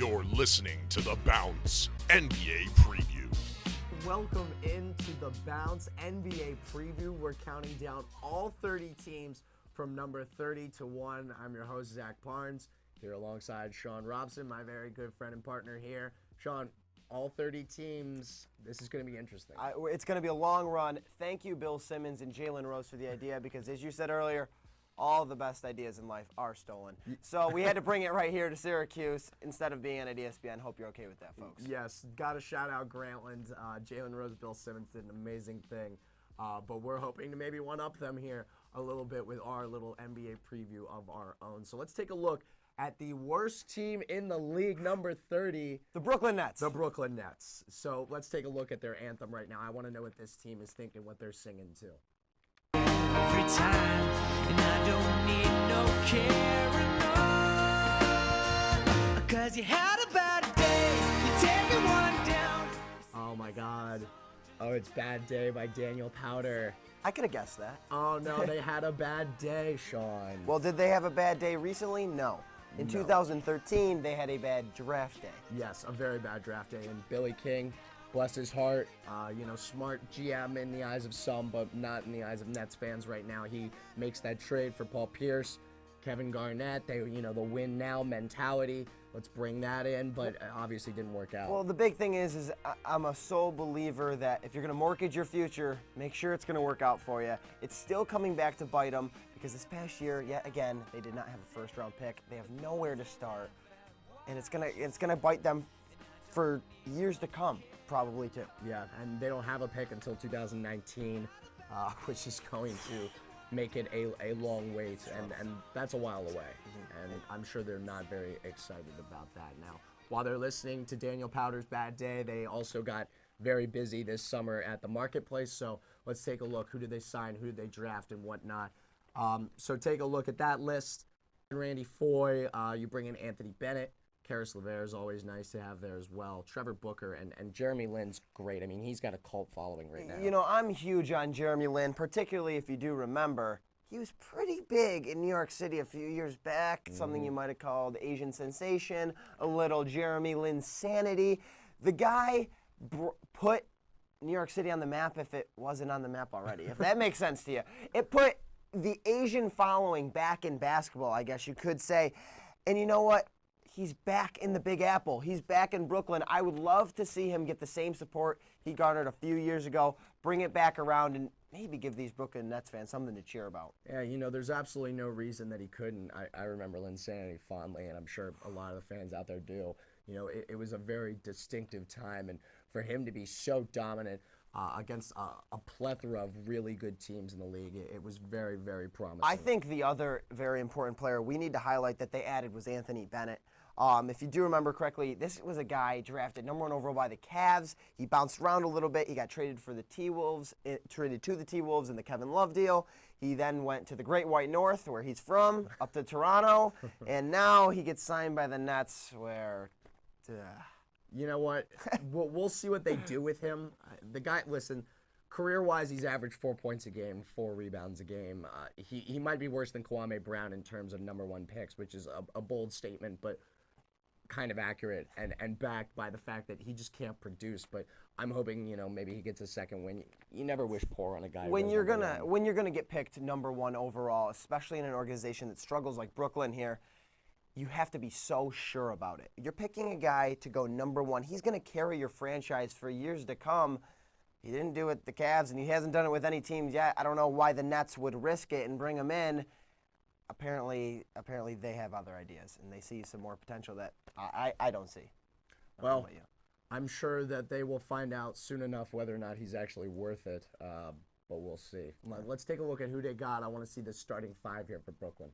You're listening to The Bounce NBA Preview. Welcome into the Bounce NBA Preview. We're counting down all 30 teams from number 30 to 1. I'm your host, Zach Parnes, here alongside Sean Robson, my very good friend and partner here. Sean, all 30 teams, this is going to be interesting. It's going to be a long run. Thank you, Bill Simmons and Jalen Rose, for the idea, because as you said earlier, all the best ideas in life are stolen. So we had to bring it right here to Syracuse instead of being at ESPN. Hope you're okay with that, folks. Yes, got to shout out Grantland. Jalen Rose, Bill Simmons did an amazing thing. But we're hoping to maybe one-up them here a little bit with our little NBA preview of our own. So let's take a look at the worst team in the league, number 30. The Brooklyn Nets. The Brooklyn Nets. So let's take a look at their anthem right now. I want to know what this team is thinking, what they're singing to. Every time, and I don't need no carrying on, 'cause you had a bad day, you're taking one down. Oh my God. Oh, it's Bad Day by Daniel Powder. I could have guessed that. Oh no, they had a bad day, Sean. Well, did they have a bad day recently? No. In No. 2013, they had a bad draft day. Yes, a very bad draft day. And Billy King, bless his heart, smart GM in the eyes of some, but not in the eyes of Nets fans right now. He makes that trade for Paul Pierce, Kevin Garnett. They, the win now mentality. Let's bring that in, but obviously didn't work out. Well, the big thing is I'm a sole believer that if you're going to mortgage your future, make sure it's going to work out for you. It's still coming back to bite them because this past year, yet again, they did not have a first-round pick. They have nowhere to start, and it's gonna bite them for years to come, probably too. Yeah, and they don't have a pick until 2019, which is going to make it a long wait, and that's a while away. And I'm sure they're not very excited about that. Now, while they're listening to Daniel Powder's Bad Day, they also got very busy this summer at the marketplace. So let's take a look. Who did they sign? Who did they draft and whatnot? So take a look at that list. Randy Foye, you bring in Anthony Bennett. Karis LeVert is always nice to have there as well. Trevor Booker and Jeremy Lin's great. I mean, he's got a cult following right now. I'm huge on Jeremy Lin, particularly if you do remember. He was pretty big in New York City a few years back, something you might have called Asian sensation, a little Jeremy Lin sanity. The guy put New York City on the map if it wasn't on the map already, if that makes sense to you. It put the Asian following back in basketball, I guess you could say. And you know what? He's back in the Big Apple. He's back in Brooklyn. I would love to see him get the same support he garnered a few years ago, bring it back around, and maybe give these Brooklyn Nets fans something to cheer about. Yeah, there's absolutely no reason that he couldn't. I remember Linsanity fondly, and I'm sure a lot of the fans out there do. It was a very distinctive time, and for him to be so dominant against a plethora of really good teams in the league, it was very, very promising. I think the other very important player we need to highlight that they added was Anthony Bennett. If you do remember correctly, this was a guy drafted number 1 overall by the Cavs. He bounced around a little bit. He got traded for the T-Wolves, traded to the T-Wolves in the Kevin Love deal. He then went to the Great White North, where he's from, up to Toronto, and now he gets signed by the Nets, where... You know what? We'll see what they do with him. The guy, listen, career-wise, he's averaged 4 points a game, 4 rebounds a game. He might be worse than Kwame Brown in terms of number 1 picks, which is a bold statement, but kind of accurate and backed by the fact that he just can't produce. But I'm hoping, maybe he gets a second win. You never wish poor on a guy. When you're gonna get picked number 1 overall, especially in an organization that struggles like Brooklyn here, you have to be so sure about it. You're picking a guy to go number 1. He's going to carry your franchise for years to come. He didn't do it with the Cavs, and he hasn't done it with any teams yet. I don't know why the Nets would risk it and bring him in. Apparently they have other ideas, and they see some more potential that I don't see. Well, I'm sure that they will find out soon enough whether or not he's actually worth it, but we'll see. Let's take a look at who they got. I want to see the starting 5 here for Brooklyn.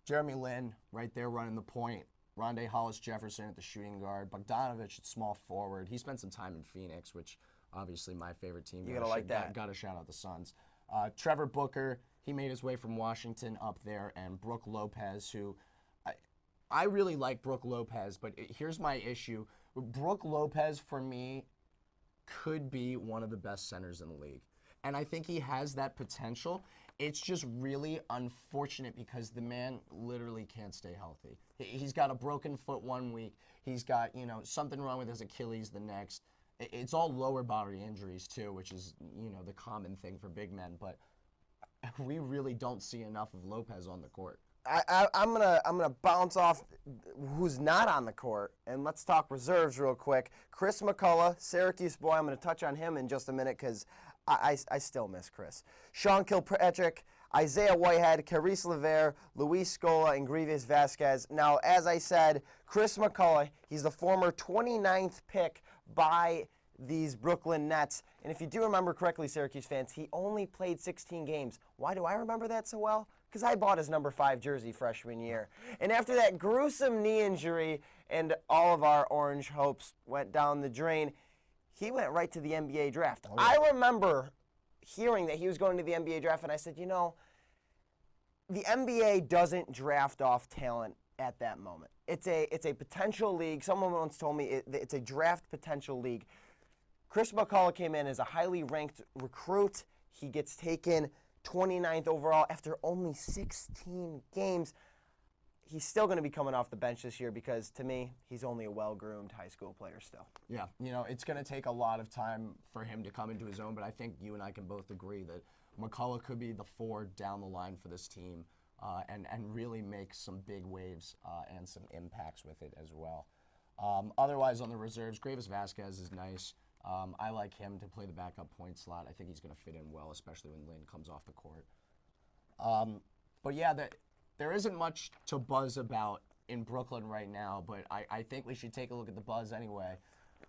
Jeremy Lin, right there running the point. Rondé Hollis-Jefferson at the shooting guard. Bogdanovich at small forward. He spent some time in Phoenix, which obviously my favorite team. You gotta like that. Got to shout out the Suns. Trevor Booker, he made his way from Washington up there, and Brook Lopez, who I really like Brook Lopez, but here's my issue. Brook Lopez, for me, could be one of the best centers in the league. And I think he has that potential. It's just really unfortunate because the man literally can't stay healthy. He's got a broken foot one week. He's got, something wrong with his Achilles the next. It's all lower body injuries too, which is, the common thing for big men. But we really don't see enough of Lopez on the court. I'm gonna bounce off who's not on the court, and let's talk reserves real quick. Chris McCullough, Syracuse boy. I'm gonna touch on him in just a minute because I still miss Chris. Sean Kilpatrick, Isaiah Whitehead, Caris LeVert, Luis Scola, and Grievous Vasquez. Now, as I said, Chris McCullough, he's the former 29th pick by these Brooklyn Nets. And if you do remember correctly, Syracuse fans, he only played 16 games. Why do I remember that so well? Because I bought his number 5 jersey freshman year. And after that gruesome knee injury and all of our orange hopes went down the drain, he went right to the NBA draft. Oh, yeah. I remember hearing that he was going to the NBA draft, and I said, the NBA doesn't draft off talent at that moment. It's a potential league. Someone once told me it's a draft potential league. Chris McCullough came in as a highly ranked recruit. He gets taken 29th overall after only 16 games. He's still going to be coming off the bench this year because, to me, he's only a well-groomed high school player still. Yeah, it's going to take a lot of time for him to come into his own, but I think you and I can both agree that McCullough could be the forward down the line for this team and really make some big waves and some impacts with it as well. Otherwise, on the reserves, Grievous Vasquez is nice. I like him to play the backup point slot. I think he's going to fit in well, especially when Lynn comes off the court. But yeah, there isn't much to buzz about in Brooklyn right now, but I think we should take a look at the buzz anyway.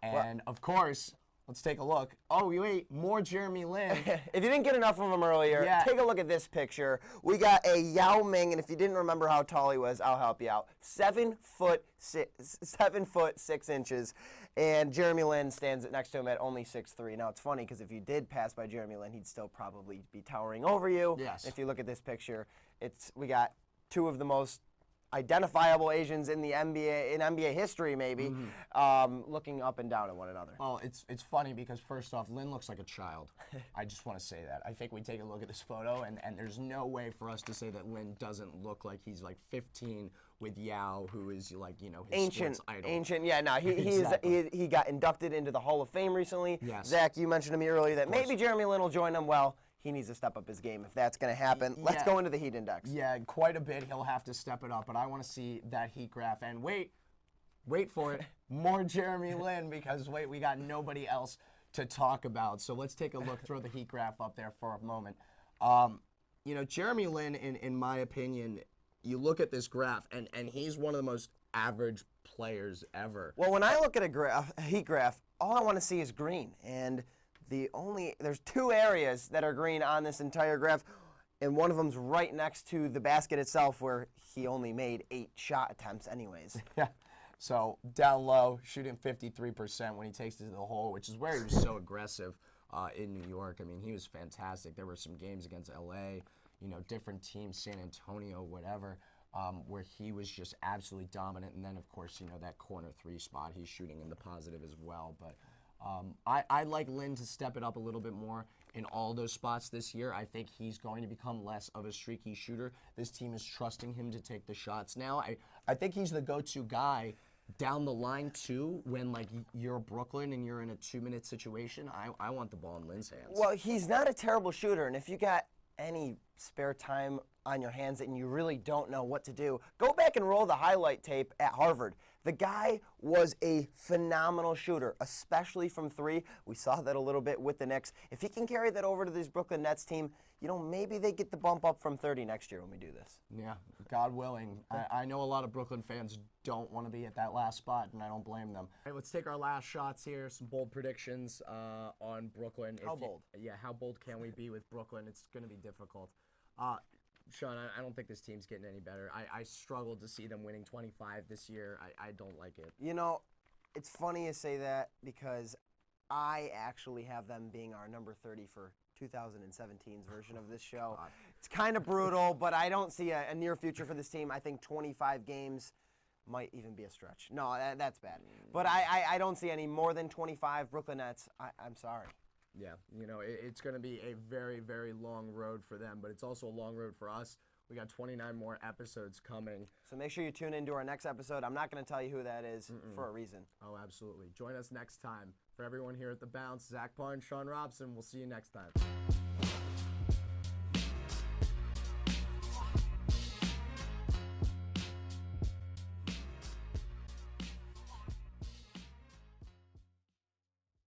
And, of course, let's take a look. Oh, wait, more Jeremy Lin. If you didn't get enough of him earlier, take a look at this picture. We got a Yao Ming, and if you didn't remember how tall he was, I'll help you out. 7 foot 6 inches, and Jeremy Lin stands next to him at only 6'3". Now, it's funny because if you did pass by Jeremy Lin, he'd still probably be towering over you. Yes. If you look at this picture, we got 2 of the most identifiable Asians in the NBA, in NBA history maybe, looking up and down at one another. Well, it's funny because first off, Lin looks like a child. I just want to say that. I think we take a look at this photo, and there's no way for us to say that Lin doesn't look like he's like 15 with Yao, who is like, his sports idol. Ancient, yeah, no, Exactly. he got inducted into the Hall of Fame recently. Yes. Zach, you mentioned to me earlier that maybe Jeremy Lin will join him. Well, he needs to step up his game if that's going to happen. Let's go into the Heat Index. Yeah, quite a bit. He'll have to step it up, but I want to see that Heat graph. And wait for it, more Jeremy Lin because, we got nobody else to talk about. So let's take a look, throw the Heat graph up there for a moment. Jeremy Lin, in my opinion, you look at this graph, and he's one of the most average players ever. Well, when I look at a Heat graph, all I want to see is green. And there's 2 areas that are green on this entire graph, and one of them's right next to the basket itself where he only made 8 shot attempts anyways. Yeah. So down low, shooting 53% when he takes it to the hole, which is where he was so aggressive in New York. I mean, he was fantastic. There were some games against LA, different teams, San Antonio, whatever, where he was just absolutely dominant. And then, of course, that corner 3 spot, he's shooting in the positive as well. But I'd like Lin to step it up a little bit more in all those spots this year. I think he's going to become less of a streaky shooter. This team is trusting him to take the shots now. I think he's the go-to guy down the line, too, when, you're Brooklyn and you're in a 2-minute situation. I want the ball in Lin's hands. Well, he's not a terrible shooter, and if you got any spare time on your hands and you really don't know what to do, go back and roll the highlight tape at Harvard. The guy was a phenomenal shooter, especially from 3. We saw that a little bit with the Knicks. If he can carry that over to this Brooklyn Nets team, maybe they get the bump up from 30 next year when we do this. Yeah, God willing. I know a lot of Brooklyn fans don't want to be at that last spot, and I don't blame them. All right, let's take our last shots here, some bold predictions on Brooklyn. How bold? How bold can we be with Brooklyn? It's going to be difficult. Sean, I don't think this team's getting any better. I struggled to see them winning 25 this year. I don't like it. It's funny you say that because I actually have them being our number 30 for 2017's version of this show. It's kind of brutal, but I don't see a near future for this team. I think 25 games might even be a stretch. No, that's bad. But I don't see any more than 25 Brooklyn Nets. I'm sorry. Yeah, you know, it's going to be a very, very long road for them, but it's also a long road for us. We got 29 more episodes coming. So make sure you tune into our next episode. I'm not going to tell you who that is for a reason. Oh, absolutely. Join us next time. For everyone here at The Bounce, Zach Parnes, Sean Robson, we'll see you next time.